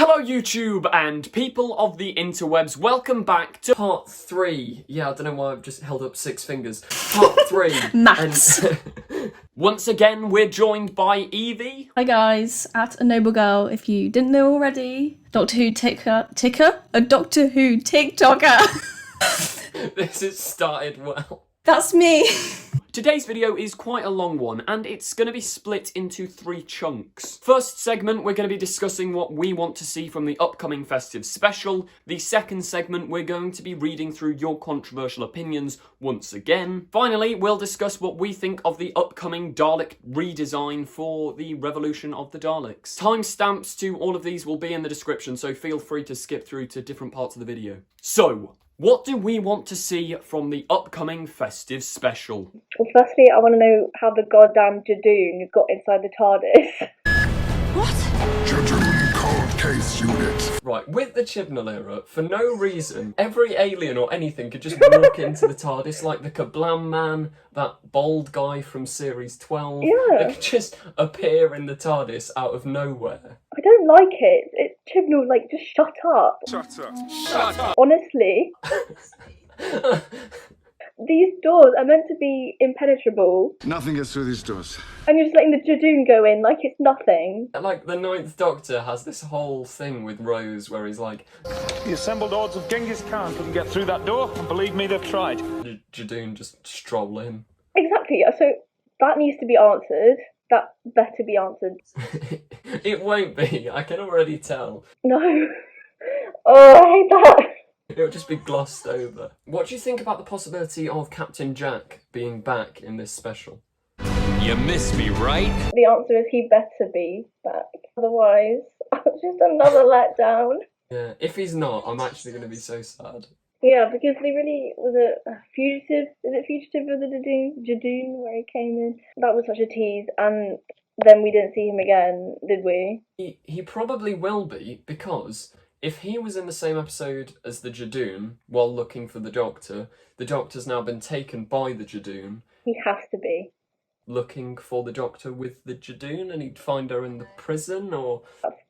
Hello YouTube and people of the interwebs, welcome back to part 3. Yeah, I don't know why I've just held up 6 fingers. Part 3. Maths. And once again, we're joined by Evie. Hi guys, at anoblegirl if you didn't know already. Doctor Who ticker? A Doctor Who TikToker. This has started well. That's me. Today's video is quite a long one, and it's going to be split into 3 chunks. First segment, we're going to be discussing what we want to see from the upcoming festive special. The second segment, we're going to be reading through your controversial opinions once again. Finally, we'll discuss what we think of the upcoming Dalek redesign for the Revolution of the Daleks. Timestamps to all of these will be in the description, so feel free to skip through to different parts of the video. So, what do we want to see from the upcoming festive special? Well, firstly, I want to know how the goddamn Jadoon got inside the TARDIS. What? Jadoon cold case unit. Right, with the Chibnall era, for no reason, every alien or anything could just walk into the TARDIS, like the Kablam Man, that bald guy from Series 12. Yeah. They could just appear in the TARDIS out of nowhere. I don't like it. It's Chibnall, like, just shut up. Shut up. Shut up! Honestly. These doors are meant to be impenetrable, Nothing gets through these doors. and you're just letting the Jadoon go in like it's nothing. Like, the 9th Doctor has this whole thing with Rose where he's like, The assembled hordes of Genghis Khan couldn't get through that door, and believe me, they've tried. Jadoon just stroll in. Exactly, so that needs to be answered. That better be answered. It won't be, I can already tell. No. Oh, I hate that. It'll just be glossed over. What do you think about the possibility of Captain Jack being back in this special? You miss me, right? The answer is he better be back. Otherwise, just another letdown. Yeah, if he's not, I'm actually going to be so sad. Yeah, because they really was a fugitive. Is it fugitive of the Jadoon where he came in? That was such a tease, and then we didn't see him again, did we? He probably will be, because if he was in the same episode as the Jadoon while looking for the Doctor's now been taken by the Jadoon, He has to be. looking for the Doctor with the Jadoon, and he'd find her in the prison, or...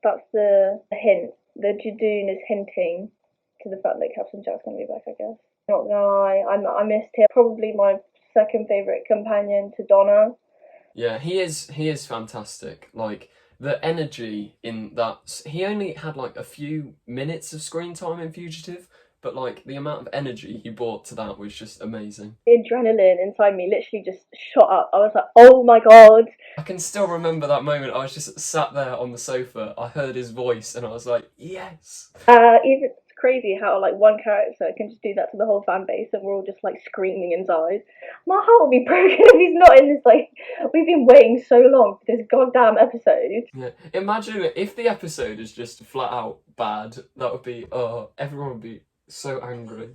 That's the hint. The Jadoon is hinting to the fact that Captain Jack's going to be back, I guess. Not gonna lie, I missed him. Probably my second favourite companion to Donna. Yeah, he is fantastic. Like, the energy in that... He only had, like, a few minutes of screen time in Fugitive, but, like, the amount of energy he brought to that was just amazing. The adrenaline inside me literally just shot up. I was like, oh my god. I can still remember that moment. I was just sat there on the sofa, I heard his voice, and I was like, yes! Even it's crazy how, like, one character can just do that to the whole fan base, and we're all just, like, screaming inside. My heart will be broken if he's not in this, like... We've been waiting so long for this goddamn episode. Yeah. Imagine if the episode is just flat out bad, that would be... everyone would be so angry.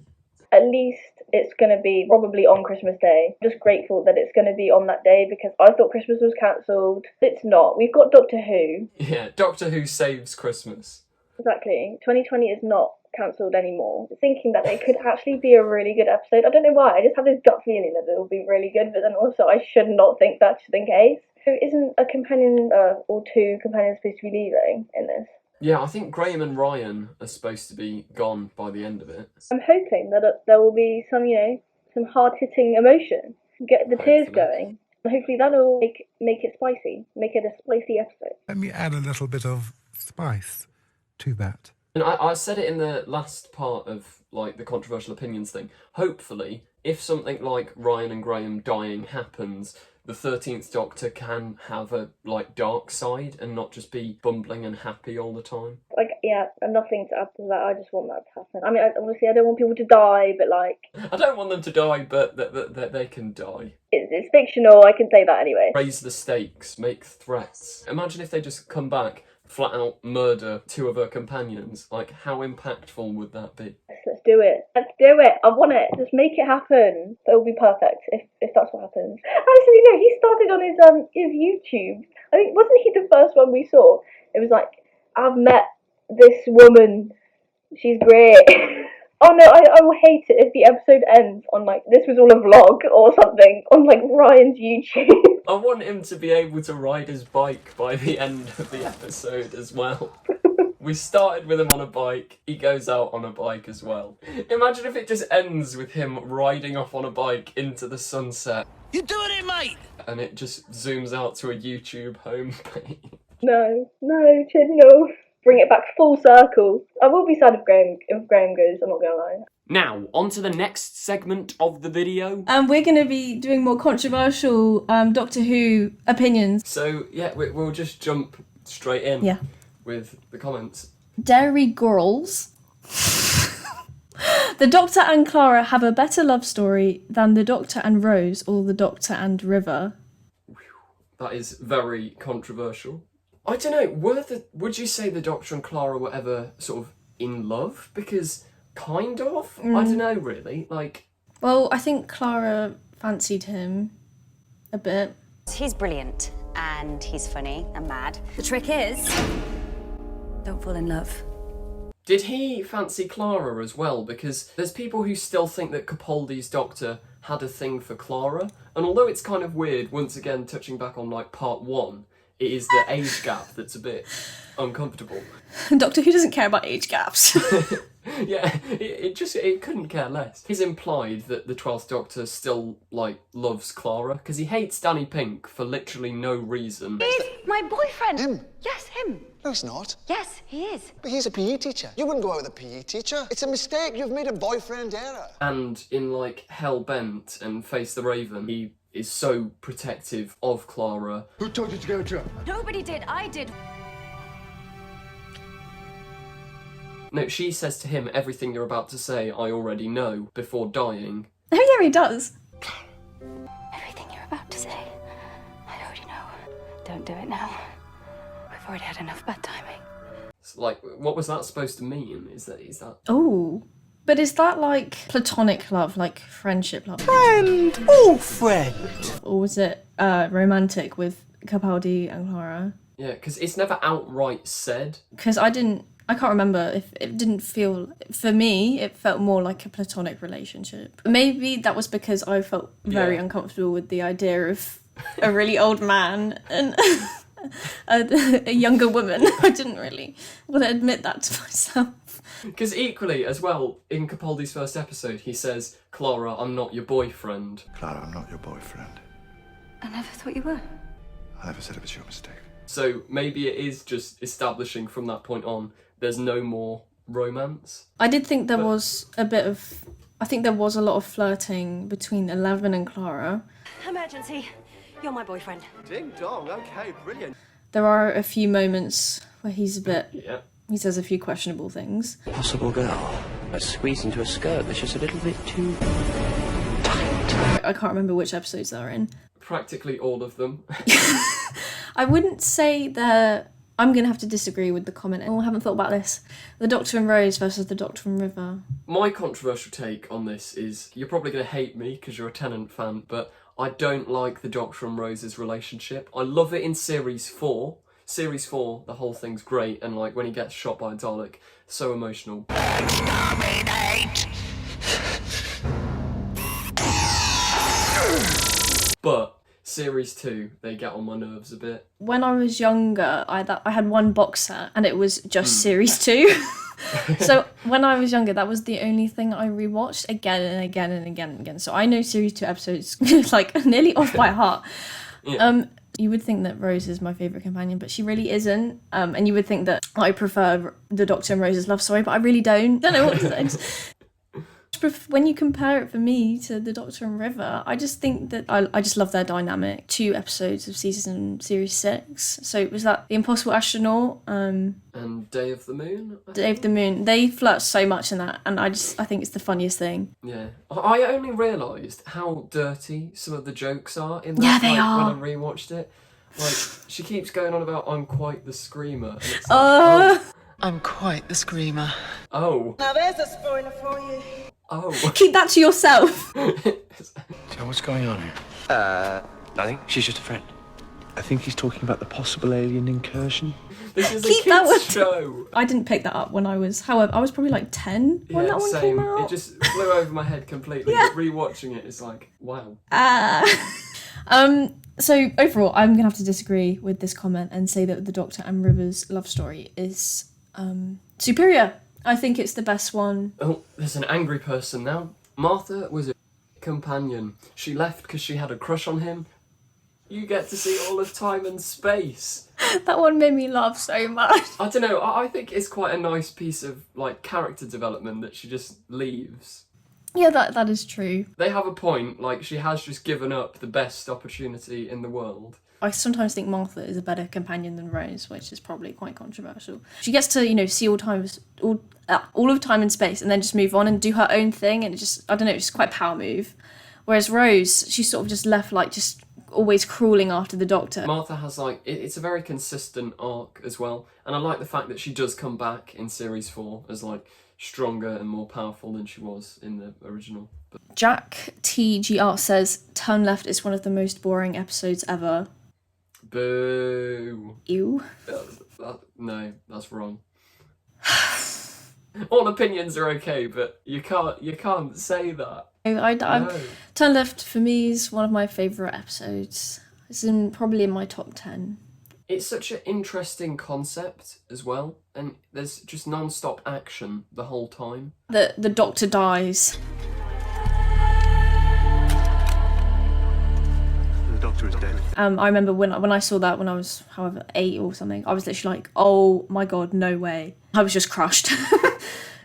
At least it's going to be probably on Christmas Day. I'm just grateful that it's going to be on that day because I thought Christmas was cancelled. It's not. We've got Doctor Who. Yeah, Doctor Who saves Christmas. Exactly. 2020 is not cancelled anymore. Thinking that it could actually be a really good episode. I don't know why. I just have this gut feeling that it will be really good, but then also I should not think that's the case. So isn't a companion or 2 companions supposed to be leaving in this? Yeah, I think Graham and Ryan are supposed to be gone by the end of it. I'm hoping that there will be some, some hard-hitting emotion. Get the tears Hopefully. going. Hopefully that'll make it spicy. Make it a spicy episode. Let me add a little bit of spice to that. And I said it in the last part of, like, the controversial opinions thing. Hopefully, if something like Ryan and Graham dying happens, the 13th Doctor can have a, like, dark side and not just be bumbling and happy all the time. Like, yeah, and nothing to add to that. I just want that to happen. I mean, obviously I don't want people to die, but, like... I don't want them to die, but that they can die. It's fictional, I can say that anyway. Raise the stakes, make threats. Imagine if they just come back, flat out murder 2 of her companions. Like, how impactful would that be? Let's do it. Let's do it. I want it. Just make it happen. That will be perfect if that's what happens. Actually, no, he started on his YouTube. I think, wasn't he the first one we saw? It was like, I've met this woman. She's great. Oh no, I will hate it if the episode ends on, like, this was all a vlog or something on, like, Ryan's YouTube. I want him to be able to ride his bike by the end of the episode as well. We started with him on a bike, he goes out on a bike as well. Imagine if it just ends with him riding off on a bike into the sunset. You're doing it, mate! And it just zooms out to a YouTube homepage. No, Chid, no. Bring it back full circle. I will be sad if Graham goes, I'm not gonna lie. Now, on to the next segment of the video. We're going to be doing more controversial Doctor Who opinions. So, yeah, we'll just jump straight in with the comments. Dairy Girls. The Doctor and Clara have a better love story than the Doctor and Rose or the Doctor and River. That is very controversial. I don't know, would you say the Doctor and Clara were ever sort of in love? Because kind of? I don't know, really. Like, well, I think Clara fancied him a bit. He's brilliant, and he's funny and mad. The trick is, don't fall in love. did he fancy Clara as well? Because there's people who still think that Capaldi's Doctor had a thing for Clara, and although it's kind of weird, once again, touching back on, like, part 1, it is the age gap that's a bit uncomfortable. Doctor Who doesn't care about age gaps. Yeah, it couldn't care less. He's implied that the 12th Doctor still, like, loves Clara, because he hates Danny Pink for literally no reason. He's my boyfriend! Him? Yes, him! No, he's not. Yes, he is. But he's a PE teacher. You wouldn't go out with a PE teacher. It's a mistake. You've made a boyfriend error. And in, like, Hellbent and Face the Raven, he is so protective of Clara. Who told you to go to her? Nobody did, I did. No, she says to him, everything you're about to say, I already know, before dying. Oh yeah, he does. Everything you're about to say, I already know. Don't do it now. We've already had enough bad timing. So, like, what was that supposed to mean? Is that... Oh. But is that like platonic love, like friendship love? Friend! Oh, friend! Or was it romantic with Capaldi and Clara? Yeah, because it's never outright said. Because I can't remember if it didn't feel, for me, it felt more like a platonic relationship. Maybe that was because I felt very uncomfortable with the idea of a really old man and a younger woman. I didn't really want to admit that to myself. Because equally, as well, in Capaldi's first episode, he says, Clara, I'm not your boyfriend. Clara, I'm not your boyfriend. I never thought you were. I never said it was your mistake. So maybe it is just establishing from that point on, there's no more romance. I did think there was a lot of flirting between Eleven and Clara. Emergency. You're my boyfriend. Ding dong, okay, brilliant. There are a few moments where he's a bit... Yeah. He says a few questionable things. Possible girl. I squeeze into a skirt that's just a little bit too tight. I can't remember which episodes they're in. Practically all of them. I wouldn't say that... I'm going to have to disagree with the comment. Oh, I haven't thought about this. The Doctor and Rose versus the Doctor and River. My controversial take on this is, you're probably going to hate me because you're a Tennant fan, but I don't like the Doctor and Rose's relationship. I love it in Series 4. Series 4, the whole thing's great, and like when he gets shot by a Dalek, so emotional. But Series 2, they get on my nerves a bit. When I was younger, I had one box set, and it was just Series 2. So when I was younger, that was the only thing I rewatched again and again and again and again. So I know Series 2 episodes like nearly off by heart. Yeah. You would think that Rose is my favourite companion, but she really isn't. And you would think that I prefer the Doctor and Rose's love story, but I really don't. Don't know what to say. When you compare it for me to the Doctor and River, I just think that I just love their dynamic. 2 episodes of Series 6. So was that The Impossible Astronaut? And Day of the Moon? Day of the Moon. They flirt so much in that, and I think it's the funniest thing. Yeah. I only realised how dirty some of the jokes are in that. Yeah, they are. When I rewatched it. Like, she keeps going on about, I'm quite the screamer. And it's like, I'm quite the screamer. Oh. Now there's a spoiler for you. Oh. Keep that to yourself. So what's going on here? Nothing. She's just a friend. I think he's talking about the possible alien incursion. This is Keep a that kid's one. show. I didn't pick that up when I was, however, I was probably like 10 when that one same. came out. It just flew over my head completely. Yeah. But rewatching it, it's like, wow. So overall, I'm going to have to disagree with this comment and say that the Doctor and River's love story is Superior. I think it's the best one. Oh, there's an angry person now. Martha was a companion. She left because she had a crush on him. You get to see all of time and space. That one made me laugh so much. I don't know, I think it's quite a nice piece of, like, character development that she just leaves. Yeah, that is true. They have a point, like, she has just given up the best opportunity in the world. I sometimes think Martha is a better companion than Rose, which is probably quite controversial. She gets to, you know, see all of time and space and then just move on and do her own thing, and it just, I don't know, it's just quite a power move. Whereas Rose, she's sort of just left, like, just always crawling after the Doctor. Martha has, like, it's a very consistent arc as well, and I like the fact that she does come back in Series 4 as, like, stronger and more powerful than she was in the original. Jack TGR says, Turn Left is one of the most boring episodes ever. Boo. Ew. No, that's wrong. All opinions are okay, but you can't say that. No. Turn Left for me is one of my favourite episodes. It's probably in my top 10. It's such an interesting concept as well, and there's just non-stop action the whole time. The Doctor dies. The Doctor is dead. I remember when I saw that when I was, however, 8 or something, I was literally like, oh my god, no way. I was just crushed.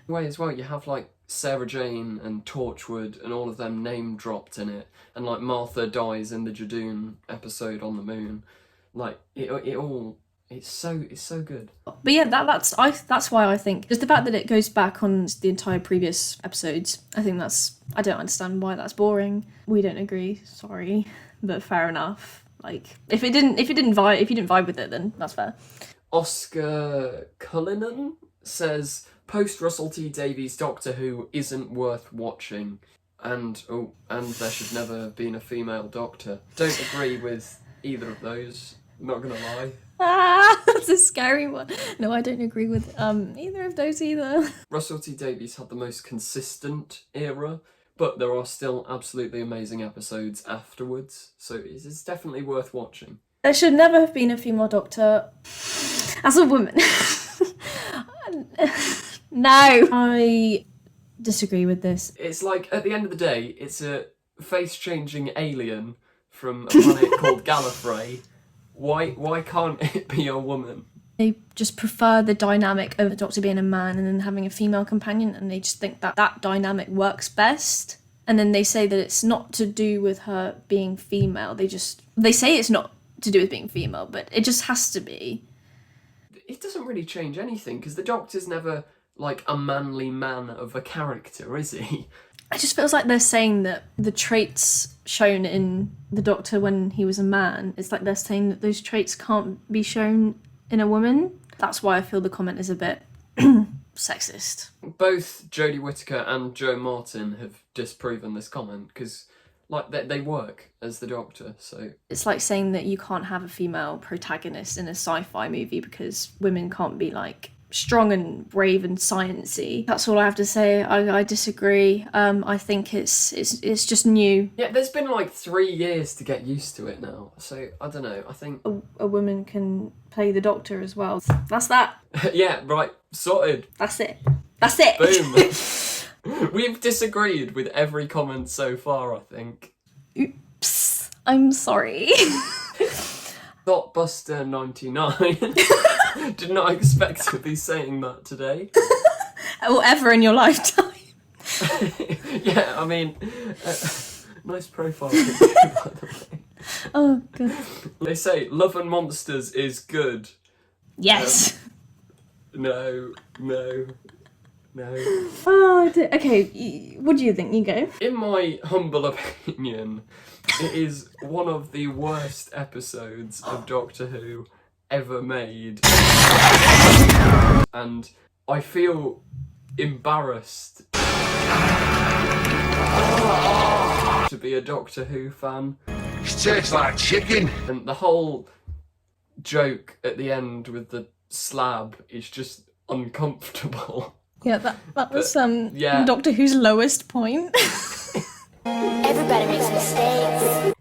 Way as well, you have, like, Sarah Jane and Torchwood and all of them name dropped in it, and, like, Martha dies in the Jadoon episode on the moon. Like, it's so good. But yeah, that's why I think just the fact that it goes back on the entire previous episodes, I don't understand why that's boring. We don't agree, sorry, but fair enough. Like, if you didn't vibe with it, then that's fair. Oscar Cullinan says, post Russell T Davies Doctor Who isn't worth watching, and there should never have been a female Doctor. Don't agree with either of those, not gonna lie. That's a scary one. No, I don't agree with either of those either. Russell T Davies had the most consistent era, but there are still absolutely amazing episodes afterwards, so it's definitely worth watching. There should never have been a female Doctor. As a woman. No, I disagree with this. It's like, at the end of the day, it's a face-changing alien from a planet called Gallifrey. Why can't it be a woman? They just prefer the dynamic of the Doctor being a man and then having a female companion, and they just think that dynamic works best. And then they say that it's not to do with her being female. They say it's not to do with being female, but it just has to be. It doesn't really change anything, because the Doctor's never, like, a manly man of a character, is he? It just feels like they're saying that the traits shown in the Doctor when he was a man, it's like they're saying that those traits can't be shown in a woman. That's why I feel the comment is a bit sexist. Both Jodie Whittaker and Joe Martin have disproven this comment, because, like, they work as the Doctor, so... It's like saying that you can't have a female protagonist in a sci-fi movie because women can't be, like, strong and brave and sciencey. That's all I have to say. I disagree. I think it's just new. Yeah, there's been, like, 3 years to get used to it now, so, I don't know, I think... A woman can play the Doctor as well. That's that. Yeah, right, sorted. That's it. That's it. Boom. We've disagreed with every comment so far, I think. Oops. I'm sorry. Thoughtbuster99 did not expect to be saying that today. Or ever in your lifetime. Yeah, I mean, nice profile picture, by the way. Oh, good. They say Love and Monsters is good. Yes. No. Oh, okay. What do you think? You go. In my humble opinion, it is one of the worst episodes of Doctor Who ever made. And I feel embarrassed to be a Doctor Who fan. It tastes like chicken. And the whole joke at the end with the slab is just uncomfortable. Yeah, that was yeah. Doctor Who's lowest point. Everybody makes mistakes.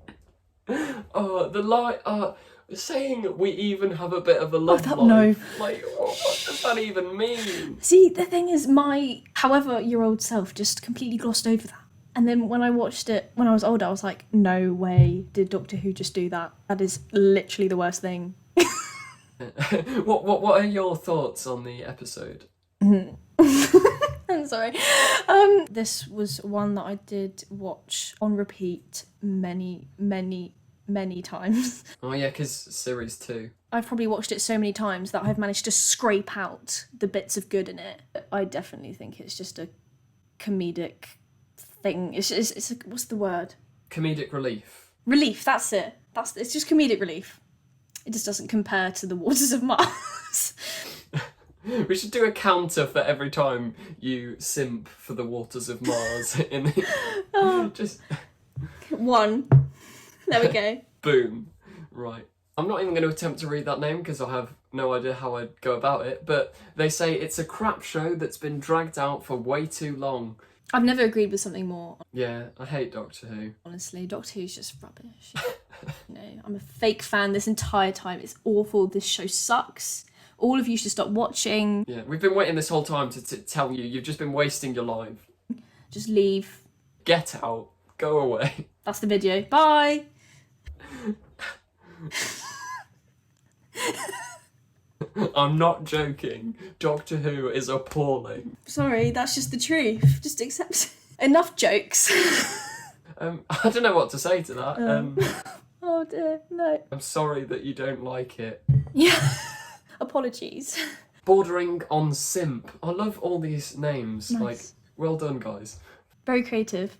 Oh, the lie. saying we even have a bit of a love life. No. Like, what does that even mean? See, the thing is, my however-year-old self just completely glossed over that. And then when I watched it when I was older, I was like, no way did Doctor Who just do that. That is literally the worst thing. What are your thoughts on the episode? I'm sorry. This was one that I did watch on repeat many times. Oh yeah, because series 2. I've probably watched it so many times that I've managed to scrape out the bits of good in it. I definitely think it's just a comedic thing. It's a, what's the word? Comedic relief. Relief, that's it. It's just comedic relief. It just doesn't compare to the Waters of Mars. We should do a counter for every time you simp for the Waters of Mars. Just 1. There we go. Boom. Right. I'm not even going to attempt to read that name because I have no idea how I'd go about it, but they say it's a crap show that's been dragged out for way too long. I've never agreed with something more. Yeah, I hate Doctor Who. Honestly, Doctor Who's just rubbish. I'm a fake fan this entire time. It's awful. This show sucks. All of you should stop watching. Yeah, we've been waiting this whole time to tell you. You've just been wasting your life. Just leave. Get out. Go away. That's the video. Bye. I'm not joking. Doctor Who is appalling. Sorry, that's just the truth. Just accept it. Enough jokes. I don't know what to say to that. Oh dear, no. I'm sorry that you don't like it. Yeah. Apologies. Bordering on simp. I love all these names. Nice. Like, well done, guys. Very creative.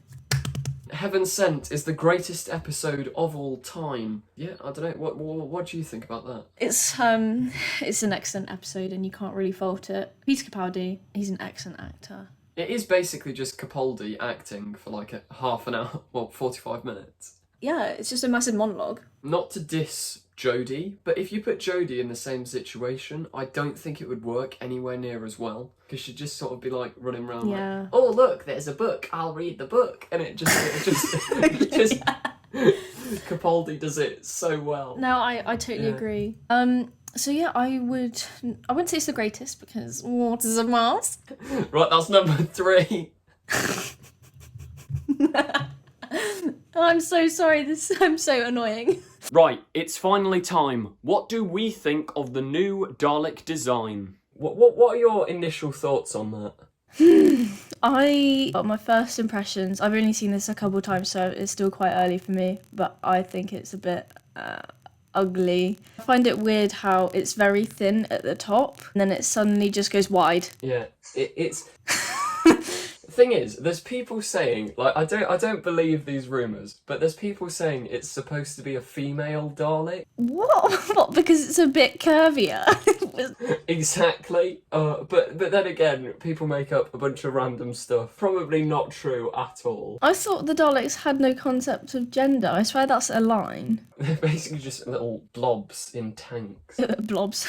Heaven Sent is the greatest episode of all time. Yeah, I don't know. What do you think about that? It's an excellent episode and you can't really fault it. Peter Capaldi, he's an excellent actor. It is basically just Capaldi acting for like a half an hour, 45 minutes. Yeah, it's just a massive monologue. Not to diss Jodie, but if you put Jodie in the same situation, I don't think it would work anywhere near as well. Because she'd just sort of be like running around like, oh look, there's a book, I'll read the book. And it just Capaldi does it so well. No, I totally agree. So yeah, I wouldn't say it's the greatest because Waters of Mars. Right, that's number 3. I'm so sorry, I'm so annoying. Right, it's finally time. What do we think of the new Dalek design? What are your initial thoughts on that? My first impressions, I've only seen this a couple of times, so it's still quite early for me, but I think it's a bit ugly. I find it weird how it's very thin at the top, and then it suddenly just goes wide. Yeah, it's... Thing is, there's people saying, like, I don't believe these rumours, but there's people saying it's supposed to be a female Dalek. What? Because it's a bit curvier. Exactly. But then again, people make up a bunch of random stuff. Probably not true at all. I thought the Daleks had no concept of gender. I swear that's a line. They're basically just little blobs in tanks. Blobs.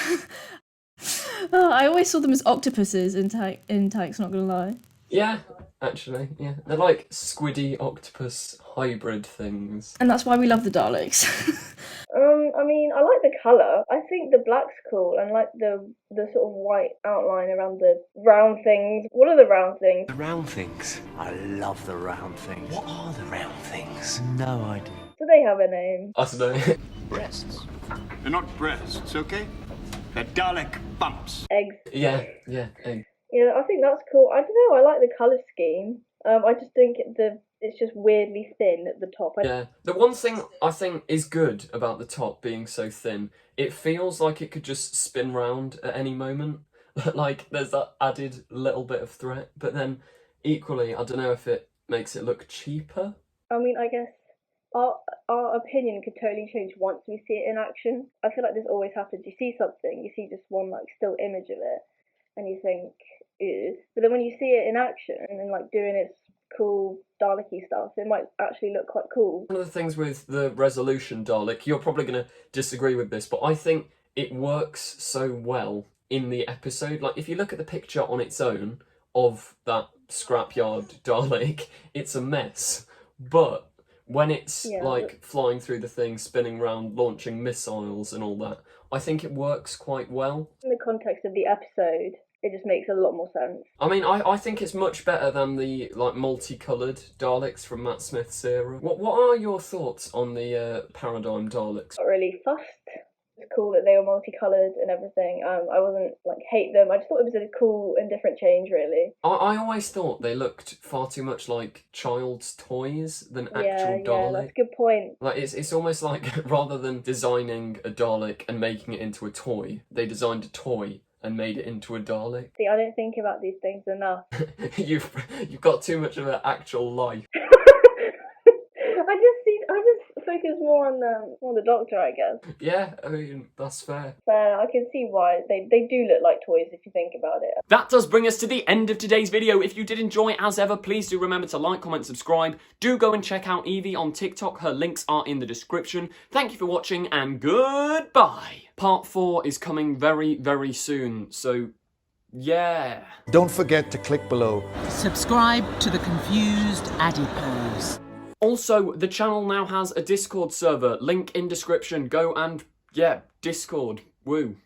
I always saw them as octopuses in tanks, not gonna lie. Yeah, actually, yeah. They're like squiddy octopus hybrid things. And that's why we love the Daleks. I mean, I like the colour. I think the black's cool and like the sort of white outline around the round things. What are the round things? The round things. I love the round things. What are the round things? No idea. Do they have a name? I don't know. Breasts. They're not breasts, okay? They're Dalek bumps. Eggs. Yeah, egg. Yeah, I think that's cool. I don't know, I like the colour scheme. I just think it's just weirdly thin at the top. Yeah, the one thing I think is good about the top being so thin, it feels like it could just spin round at any moment. Like, there's that added little bit of threat, but then equally, I don't know if it makes it look cheaper. I mean, I guess our opinion could totally change once we see it in action. I feel like this always happens. You see something, you see just one like still image of it, and you think, ew. But then when you see it in action and like doing its cool Dalek-y stuff, it might actually look quite cool. One of the things with the resolution Dalek, you're probably going to disagree with this, but I think it works so well in the episode. Like, if you look at the picture on its own of that scrapyard Dalek, it's a mess. But when it's Yeah. like flying through the thing, spinning around, launching missiles and all that, I think it works quite well. In the context of the episode, it just makes a lot more sense. I mean, I think it's much better than the like multicoloured Daleks from Matt Smith's era. What are your thoughts on the Paradigm Daleks? Not really fussed. It's cool that they were multicoloured and everything. I wasn't like hate them. I just thought it was a cool and different change, really. I always thought they looked far too much like child's toys than actual Daleks. Yeah, that's a good point. Like it's almost like rather than designing a Dalek and making it into a toy, they designed a toy and made it into a Dalek. See, I don't think about these things enough. You've got too much of an actual life. I just focus more on the Doctor, I guess. Yeah, I mean, that's fair. I can see why they do look like toys if you think about it. That does bring us to the end of today's video. If you did enjoy, as ever, please do remember to like, comment, subscribe. Do go and check out Evie on TikTok. Her links are in the description. Thank you for watching and goodbye. Part 4 is coming very, very soon, so yeah. Don't forget to click below. Subscribe to the confused Adipose. Also, the channel now has a Discord server. Link in description. Go and, yeah, Discord. Woo.